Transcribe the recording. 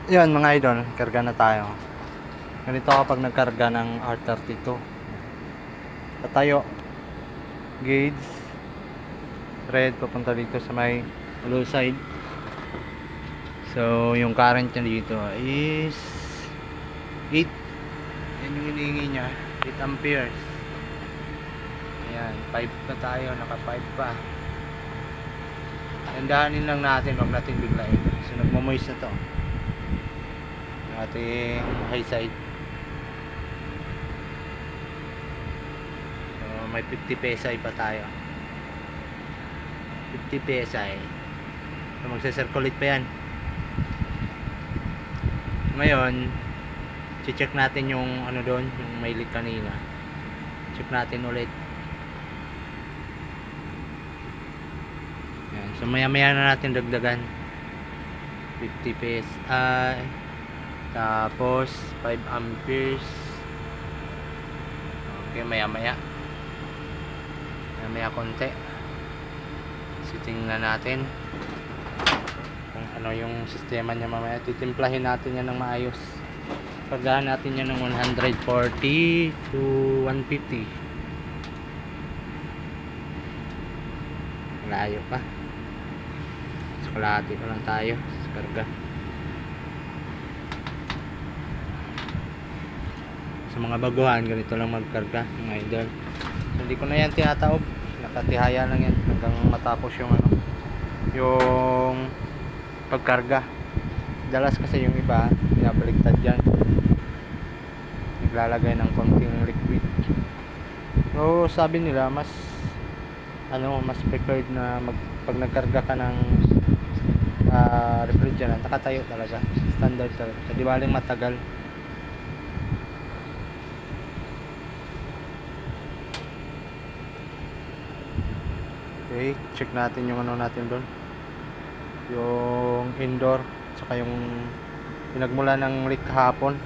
Yun mga idol, karga na tayo. Ganito kapag nagkarga ng R32. Tatayo, gauge, red, papunta dito sa may low side. So, yung current niya dito is 8. Yan yung hinihingi niya, 8 amperes. Ayan, 5 na tayo, naka 5 pa. Dandahanin lang natin, huwag natin biglain. So, nagmamoist na to. Yung ating high side. So, may 50 PSI pa tayo. 50 PSI. So, magsa-circulate pa yan. Ngayon, check natin yung ano doon, yung may leak kanina. Check natin ulit. Yan. So maya maya na natin dagdagan 50 PSI, tapos 5 amperes. Okay, maya maya konti. So tingnan natin kung ano yung sistema niya mamaya. Titimplahin natin yan ng maayos. Pagahan natin yan ng 140 to 150. Malayo pa. So kalahati pa lang tayo sa karga. Sa mga baguhan, ganito lang magkarga mga idol. So, hindi ko na yan tinataob. Nakatihaya lang yan hanggang matapos yung ano, yung pagkarga. Dalas kasi yung iba pinabaliktad yan, naglalagay ng konting liquid. So sabi nila mas mas preferred na pag nagkarga ka ng refrigerant, nakatayo talaga, standard talaga, so di baling matagal. Okay, check natin yung ano natin doon, yung indoor, saka yung pinagmula ng leak kahapon.